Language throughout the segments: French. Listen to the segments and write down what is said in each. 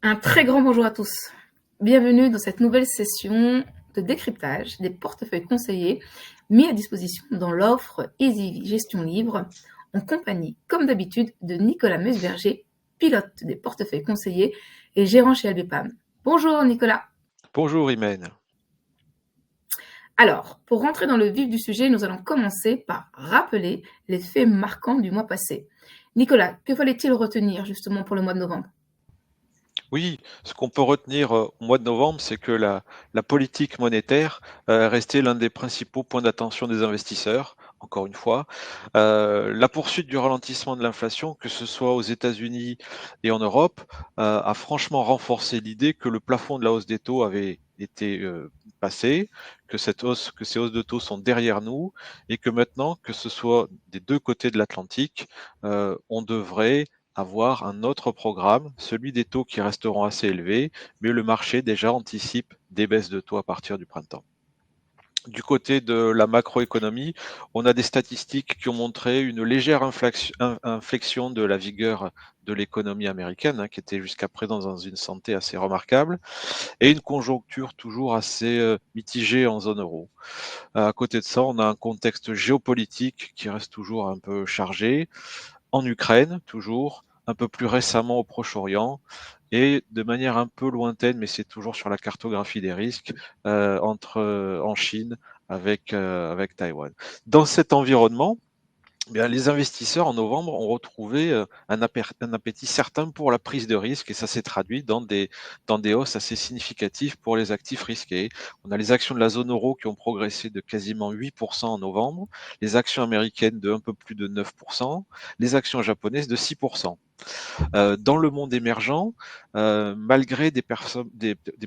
Un très grand bonjour à tous. Bienvenue dans cette nouvelle session de décryptage des portefeuilles conseillers mis à disposition dans l'offre EasyV Gestion Libre, en compagnie, comme d'habitude, de Nicolas Meusberger, pilote des portefeuilles conseillers et gérant chez LBPAM. Bonjour Nicolas. Bonjour Imen. Alors, pour rentrer dans le vif du sujet, nous allons commencer par rappeler les faits marquants du mois passé. Nicolas, que fallait-il retenir justement pour le mois de novembre? Oui, ce qu'on peut retenir au mois de novembre, c'est que la politique monétaire restait l'un des principaux points d'attention des investisseurs, encore une fois. La poursuite du ralentissement de l'inflation, que ce soit aux États-Unis et en Europe, a franchement renforcé l'idée que le plafond de la hausse des taux avait été passé, que ces hausses de taux sont derrière nous, et que maintenant, que ce soit des deux côtés de l'Atlantique, on devrait avoir un autre programme, celui des taux qui resteront assez élevés, mais le marché déjà anticipe des baisses de taux à partir du printemps. Du côté de la macroéconomie, on a des statistiques qui ont montré une légère inflexion de la vigueur de l'économie américaine, qui était jusqu'à présent dans une santé assez remarquable, et une conjoncture toujours assez mitigée en zone euro. À côté de ça, on a un contexte géopolitique qui reste toujours un peu chargé, en Ukraine toujours, un peu plus récemment au Proche-Orient et de manière un peu lointaine, mais c'est toujours sur la cartographie des risques, en Chine avec Taïwan. Dans cet environnement, eh bien, les investisseurs en novembre ont retrouvé un appétit certain pour la prise de risque et ça s'est traduit dans des hausses assez significatives pour les actifs risqués. On a les actions de la zone euro qui ont progressé de quasiment 8% en novembre, les actions américaines de un peu plus de 9%, les actions japonaises de 6%. Dans le monde émergent, malgré des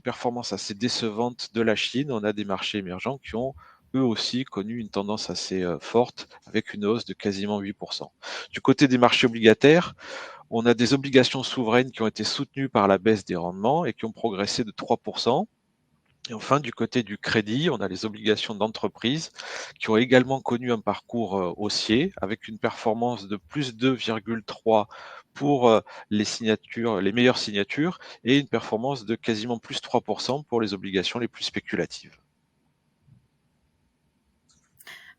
performances assez décevantes de la Chine, on a des marchés émergents qui ont eux aussi connu une tendance assez forte avec une hausse de quasiment 8%. Du côté des marchés obligataires, on a des obligations souveraines qui ont été soutenues par la baisse des rendements et qui ont progressé de 3%. Et enfin, du côté du crédit, on a les obligations d'entreprise qui ont également connu un parcours haussier avec une performance de plus 2,3 pour les meilleures signatures et une performance de quasiment plus 3% pour les obligations les plus spéculatives.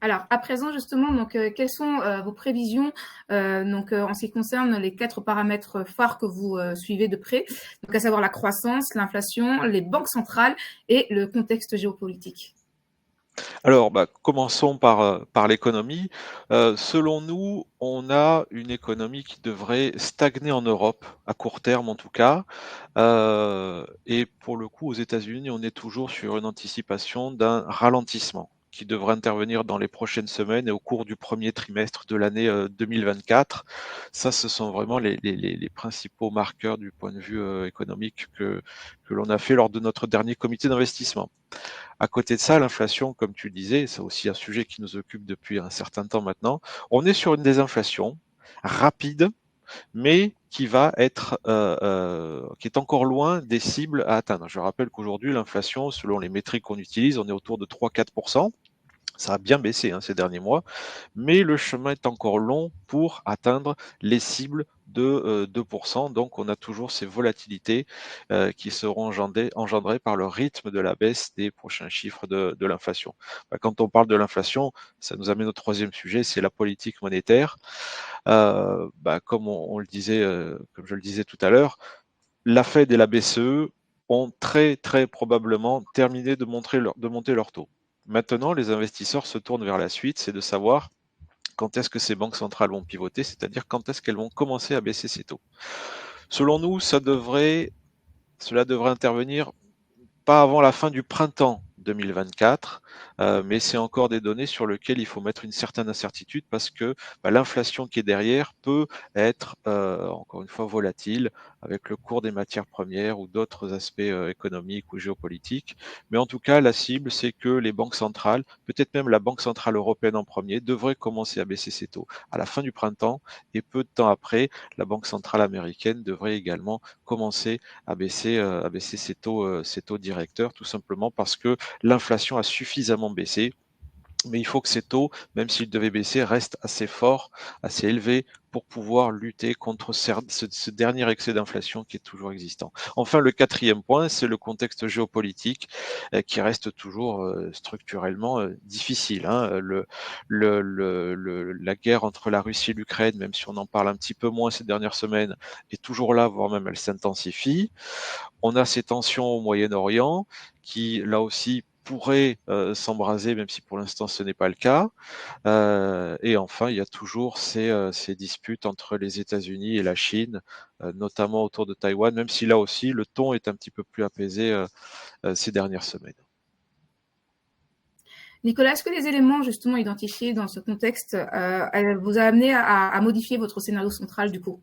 Alors, à présent, justement, donc, quelles sont vos prévisions en ce qui concerne les 4 paramètres phares que vous suivez de près, donc à savoir la croissance, l'inflation, les banques centrales et le contexte géopolitique? Alors, commençons par l'économie. Selon nous, on a une économie qui devrait stagner en Europe, à court terme en tout cas. Et pour le coup, aux États-Unis, on est toujours sur une anticipation d'un ralentissement qui devrait intervenir dans les prochaines semaines et au cours du premier trimestre de l'année 2024. Ça, ce sont vraiment les principaux marqueurs du point de vue économique que l'on a fait lors de notre dernier comité d'investissement. À côté de ça, l'inflation, comme tu le disais, c'est aussi un sujet qui nous occupe depuis un certain temps maintenant. On est sur une désinflation rapide, mais qui est encore loin des cibles à atteindre. Je rappelle qu'aujourd'hui, l'inflation, selon les métriques qu'on utilise, on est autour de 3-4%. Ça a bien baissé ces derniers mois, mais le chemin est encore long pour atteindre les cibles de 2%. Donc on a toujours ces volatilités qui seront engendrées par le rythme de la baisse des prochains chiffres de l'inflation. Quand on parle de l'inflation, ça nous amène au troisième sujet, c'est la politique monétaire. Comme on le disait, comme je le disais tout à l'heure, la Fed et la BCE ont très très probablement terminé de monter leur taux. Maintenant, les investisseurs se tournent vers la suite, c'est de savoir quand est-ce que ces banques centrales vont pivoter, c'est-à-dire quand est-ce qu'elles vont commencer à baisser ces taux. Selon nous, cela devrait intervenir pas avant la fin du printemps 2024, mais c'est encore des données sur lesquelles il faut mettre une certaine incertitude parce que l'inflation qui est derrière peut être, encore une fois, volatile avec le cours des matières premières ou d'autres aspects économiques ou géopolitiques. Mais en tout cas, la cible, c'est que les banques centrales, peut-être même la Banque centrale européenne en premier, devraient commencer à baisser ses taux à la fin du printemps et peu de temps après, la Banque centrale américaine devrait également commencer à baisser ses taux directeurs, tout simplement parce que l'inflation a suffisamment baissé mais il faut que ces taux, même s'ils devaient baisser, restent assez forts, assez élevés pour pouvoir lutter contre ce dernier excès d'inflation qui est toujours existant. Enfin, le quatrième point, c'est le contexte géopolitique qui reste toujours structurellement difficile, hein. La guerre entre la Russie et l'Ukraine, même si on en parle un petit peu moins ces dernières semaines, est toujours là, voire même elle s'intensifie. On a ces tensions au Moyen-Orient qui, là aussi, pourraient s'embraser, même si pour l'instant ce n'est pas le cas. Et enfin, il y a toujours ces disputes entre les États-Unis et la Chine, notamment autour de Taïwan, même si là aussi le ton est un petit peu plus apaisé ces dernières semaines. Nicolas, est-ce que les éléments justement identifiés dans ce contexte vous a amené à modifier votre scénario central du coup?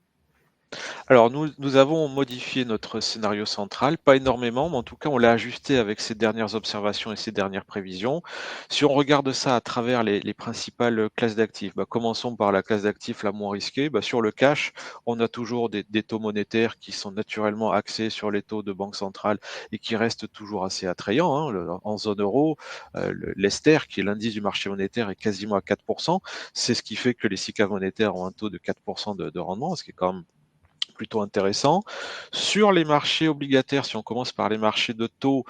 Alors nous avons modifié notre scénario central, pas énormément, mais en tout cas on l'a ajusté avec ces dernières observations et ces dernières prévisions. Si on regarde ça à travers les principales classes d'actifs, commençons par la classe d'actifs la moins risquée. Sur le cash, on a toujours des taux monétaires qui sont naturellement axés sur les taux de banque centrale et qui restent toujours assez attrayants, hein. En zone euro, l'Ester, qui est l'indice du marché monétaire, est quasiment à 4%. C'est ce qui fait que les SICAV monétaires ont un taux de 4% de rendement, ce qui est quand même plutôt intéressant. Sur les marchés obligataires, si on commence par les marchés de taux,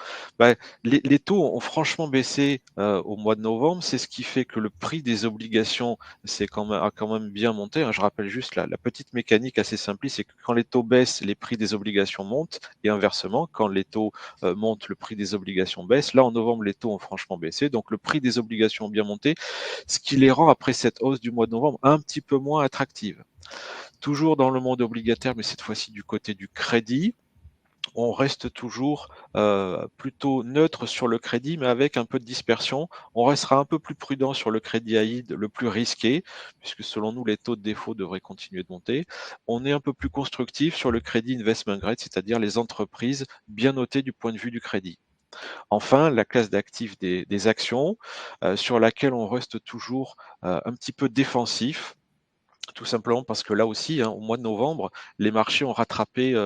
les taux ont franchement baissé au mois de novembre. C'est ce qui fait que le prix des obligations a quand même bien monté, hein. Je rappelle juste la petite mécanique assez simple, c'est que quand les taux baissent, les prix des obligations montent, et inversement, quand les taux montent, le prix des obligations baisse. Là, en novembre, les taux ont franchement baissé, donc le prix des obligations a bien monté, ce qui les rend, après cette hausse du mois de novembre, un petit peu moins attractives. Toujours dans le monde obligataire, mais cette fois-ci du côté du crédit, on reste toujours plutôt neutre sur le crédit, mais avec un peu de dispersion. On restera un peu plus prudent sur le crédit AID, le plus risqué, puisque selon nous, les taux de défaut devraient continuer de monter. On est un peu plus constructif sur le crédit investment grade, c'est-à-dire les entreprises bien notées du point de vue du crédit. Enfin, la classe d'actifs des actions, sur laquelle on reste toujours un petit peu défensif, tout simplement parce que là aussi, hein, au mois de novembre, les marchés ont rattrapé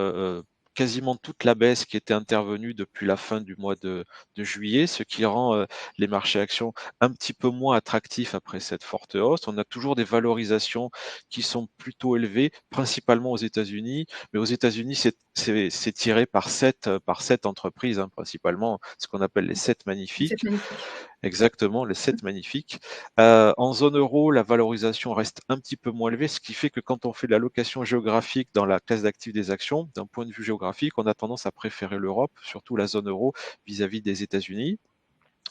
quasiment toute la baisse qui était intervenue depuis la fin du mois de juillet, ce qui rend les marchés actions un petit peu moins attractifs après cette forte hausse. On a toujours des valorisations qui sont plutôt élevées, principalement aux États-Unis, mais aux États-Unis, c'est tiré par sept entreprises, hein, principalement ce qu'on appelle les sept C'est magnifiques. magnifique. Exactement, les 7 magnifiques. En zone euro, la valorisation reste un petit peu moins élevée, ce qui fait que quand on fait de l'allocation géographique dans la classe d'actifs des actions, d'un point de vue géographique, on a tendance à préférer l'Europe, surtout la zone euro, vis-à-vis des États-Unis.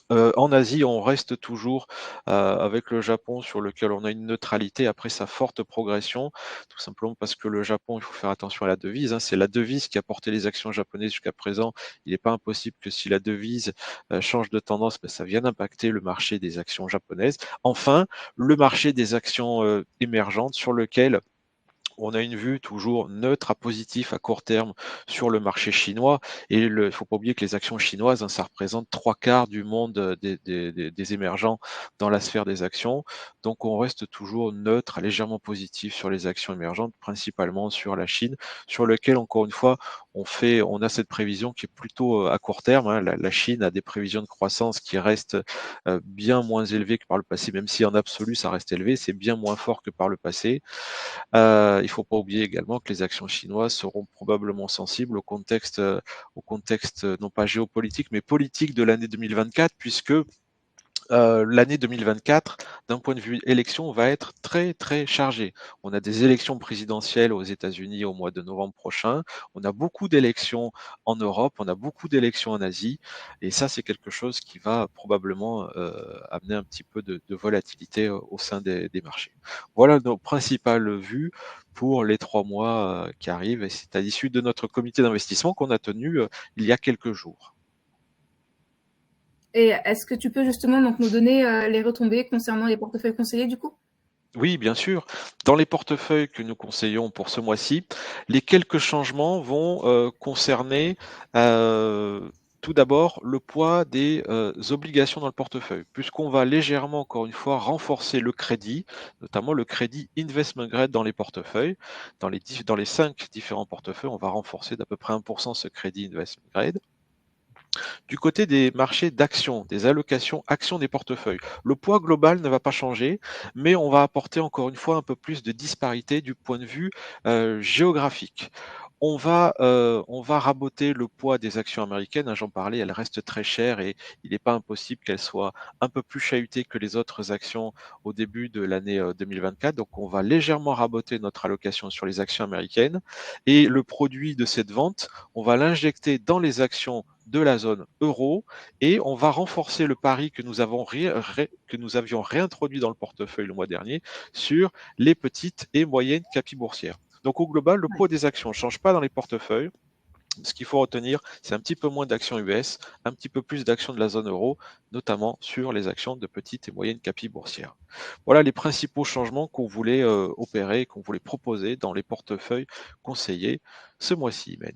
En Asie, on reste toujours avec le Japon, sur lequel on a une neutralité après sa forte progression, tout simplement parce que le Japon, il faut faire attention à la devise, hein. C'est la devise qui a porté les actions japonaises jusqu'à présent. Il n'est pas impossible que si la devise change de tendance, ça vienne impacter le marché des actions japonaises. Enfin, le marché des actions émergentes, sur lequel on a une vue toujours neutre à positif à court terme sur le marché chinois. Et il ne faut pas oublier que les actions chinoises, hein, ça représente 3/4 du monde des émergents dans la sphère des actions. Donc on reste toujours neutre, légèrement positif sur les actions émergentes, principalement sur la Chine, sur lequel, encore une fois, on a cette prévision qui est plutôt à court terme, hein. La Chine a des prévisions de croissance qui restent bien moins élevées que par le passé, même si en absolu ça reste élevé, c'est bien moins fort que par le passé. Il ne faut pas oublier également que les actions chinoises seront probablement sensibles au contexte non pas géopolitique, mais politique de l'année 2024, puisque l'année 2024, d'un point de vue élection, va être très très chargée. On a des élections présidentielles aux États-Unis au mois de novembre prochain. On a beaucoup d'élections en Europe, on a beaucoup d'élections en Asie, et ça, c'est quelque chose qui va probablement amener un petit peu de volatilité au sein des marchés. Voilà nos principales vues pour les 3 mois qui arrivent, et c'est à l'issue de notre comité d'investissement qu'on a tenu il y a quelques jours. Et est-ce que tu peux justement donc nous donner les retombées concernant les portefeuilles conseillés du coup? Oui, bien sûr. Dans les portefeuilles que nous conseillons pour ce mois-ci, les quelques changements vont concerner tout d'abord le poids des obligations dans le portefeuille, puisqu'on va légèrement, encore une fois, renforcer le crédit, notamment le crédit investment grade dans les portefeuilles. Dans les 5 différents portefeuilles, on va renforcer d'à peu près 1% ce crédit investment grade. Du côté des marchés d'actions, des allocations actions des portefeuilles, le poids global ne va pas changer, mais on va apporter encore une fois un peu plus de disparité du point de vue géographique. On va raboter le poids des actions américaines, hein, j'en parlais, elles restent très chères et il n'est pas impossible qu'elles soient un peu plus chahutées que les autres actions au début de l'année 2024. Donc on va légèrement raboter notre allocation sur les actions américaines et le produit de cette vente, on va l'injecter dans les actions de la zone euro et on va renforcer le pari que nous avions réintroduit dans le portefeuille le mois dernier sur les petites et moyennes capis boursières. Donc au global, le Ouais. poids des actions ne change pas dans les portefeuilles. Ce qu'il faut retenir, c'est un petit peu moins d'actions US, un petit peu plus d'actions de la zone euro, notamment sur les actions de petites et moyennes capis boursières. Voilà les principaux changements qu'on voulait opérer, qu'on voulait proposer dans les portefeuilles conseillés ce mois-ci, Ben.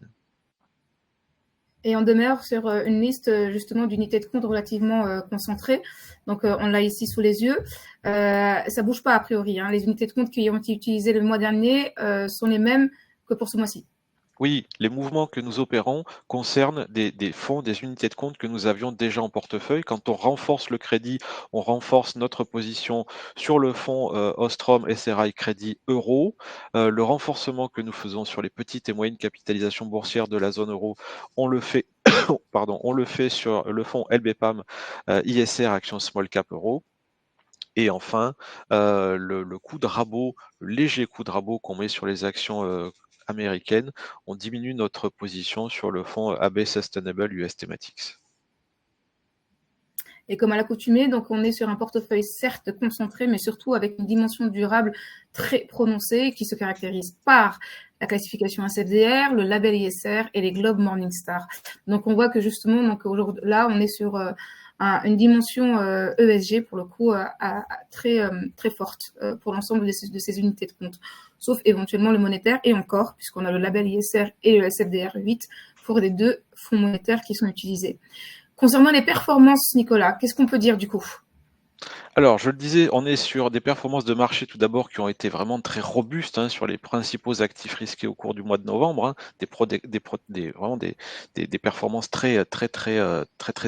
Et on demeure sur une liste justement d'unités de compte relativement concentrées. Donc on l'a ici sous les yeux. Ça bouge pas a priori, hein. Les unités de compte qui ont été utilisées le mois dernier sont les mêmes que pour ce mois-ci. Oui, les mouvements que nous opérons concernent des fonds, des unités de compte que nous avions déjà en portefeuille. Quand on renforce le crédit, on renforce notre position sur le fonds Ostrom SRI Crédit Euro. Le renforcement que nous faisons sur les petites et moyennes capitalisations boursières de la zone euro, on le fait, pardon, on le fait sur le fonds LBPAM ISR Action Small Cap Euro. Et enfin, le coup de rabot, le léger coup de rabot qu'on met sur les actions américaines, on diminue notre position sur le fonds AB Sustainable US Thematics. Et comme à l'accoutumée, donc on est sur un portefeuille certes concentré, mais surtout avec une dimension durable très prononcée qui se caractérise par la classification SFDR, le label ISR et les globes Morningstar. Donc on voit que justement, donc aujourd'hui, là, on est sur une dimension ESG pour le coup très très forte pour l'ensemble de ces unités de compte, sauf éventuellement le monétaire et encore, puisqu'on a le label ISR et le SFDR 8 pour les deux fonds monétaires qui sont utilisés. Concernant les performances, Nicolas, qu'est-ce qu'on peut dire du coup? Alors, je le disais, on est sur des performances de marché tout d'abord qui ont été vraiment très robustes, hein, sur les principaux actifs risqués au cours du mois de novembre, hein, vraiment des performances très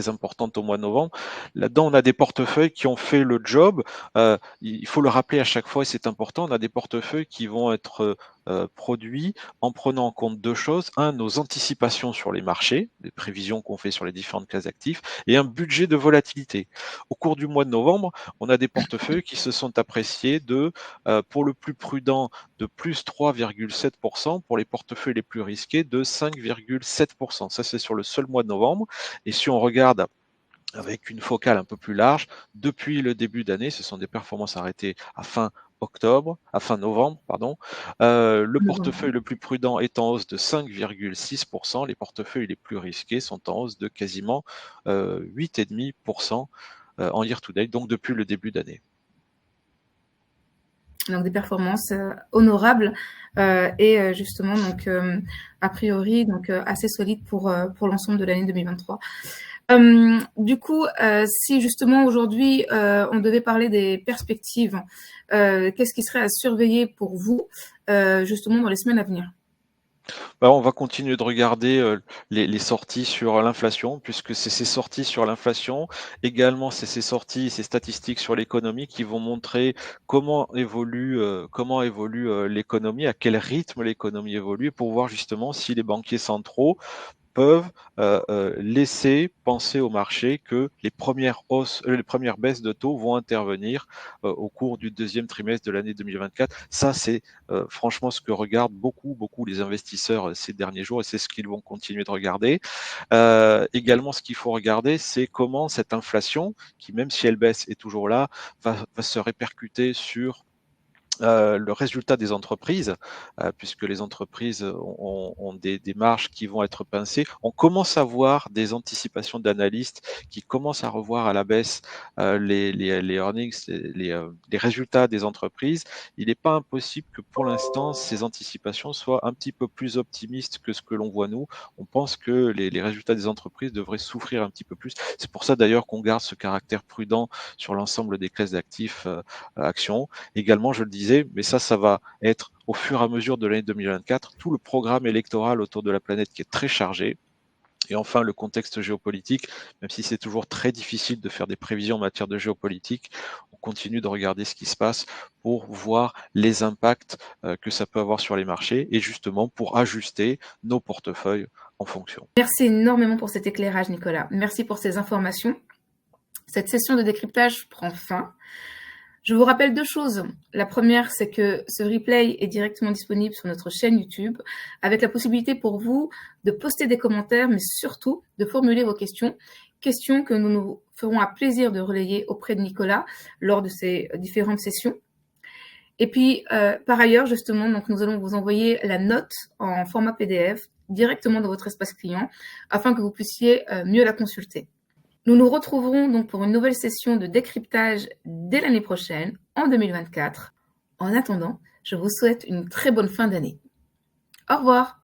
importantes au mois de novembre. Là-dedans, on a des portefeuilles qui ont fait le job. Il faut le rappeler à chaque fois et c'est important. On a des portefeuilles qui vont être produits en prenant en compte deux choses. Un, nos anticipations sur les marchés, les prévisions qu'on fait sur les différentes classes d'actifs, et un budget de volatilité. Au cours du mois de novembre, on a des portefeuilles qui se sont appréciés pour le plus prudent, de plus 3,7%, pour les portefeuilles les plus risqués, de 5,7%. Ça, c'est sur le seul mois de novembre. Et si on regarde avec une focale un peu plus large, depuis le début d'année, ce sont des performances arrêtées à fin novembre, pardon. Le portefeuille le plus prudent est en hausse de 5,6%. Les portefeuilles les plus risqués sont en hausse de quasiment 8,5% en year to date, donc depuis le début d'année. Donc des performances honorables et justement donc a priori donc assez solides pour l'ensemble de l'année 2023. Du coup, si justement aujourd'hui on devait parler des perspectives, qu'est-ce qui serait à surveiller pour vous justement dans les semaines à venir? On va continuer de regarder les sorties sur l'inflation, puisque c'est ces sorties sur l'inflation, également c'est ces sorties, ces statistiques sur l'économie qui vont montrer comment évolue l'économie, à quel rythme l'économie évolue, pour voir justement si les banquiers centraux peuvent laisser penser au marché que les premières baisses de taux vont intervenir au cours du deuxième trimestre de l'année 2024. Ça, c'est franchement ce que regardent beaucoup les investisseurs ces derniers jours et c'est ce qu'ils vont continuer de regarder. Également, ce qu'il faut regarder, c'est comment cette inflation, qui même si elle baisse est toujours là, va se répercuter sur le résultat des entreprises, puisque les entreprises ont des marges qui vont être pincées. On commence à voir des anticipations d'analystes qui commencent à revoir à la baisse les earnings, les résultats des entreprises. Il n'est pas impossible que pour l'instant, ces anticipations soient un petit peu plus optimistes que ce que l'on voit nous. On pense que les résultats des entreprises devraient souffrir un petit peu plus. C'est pour ça d'ailleurs qu'on garde ce caractère prudent sur l'ensemble des classes d'actifs actions. Également, je le disais, mais ça va être au fur et à mesure de l'année 2024, tout le programme électoral autour de la planète qui est très chargé. Et enfin, le contexte géopolitique, même si c'est toujours très difficile de faire des prévisions en matière de géopolitique, on continue de regarder ce qui se passe pour voir les impacts que ça peut avoir sur les marchés et justement pour ajuster nos portefeuilles en fonction. Merci énormément pour cet éclairage, Nicolas. Merci pour ces informations. Cette session de décryptage prend fin. Je vous rappelle 2 choses. La première, c'est que ce replay est directement disponible sur notre chaîne YouTube, avec la possibilité pour vous de poster des commentaires, mais surtout de formuler vos questions. Questions que nous nous ferons à plaisir de relayer auprès de Nicolas lors de ces différentes sessions. Et puis, par ailleurs, justement, donc nous allons vous envoyer la note en format PDF directement dans votre espace client, afin que vous puissiez mieux la consulter. Nous nous retrouverons donc pour une nouvelle session de décryptage dès l'année prochaine, en 2024. En attendant, je vous souhaite une très bonne fin d'année. Au revoir.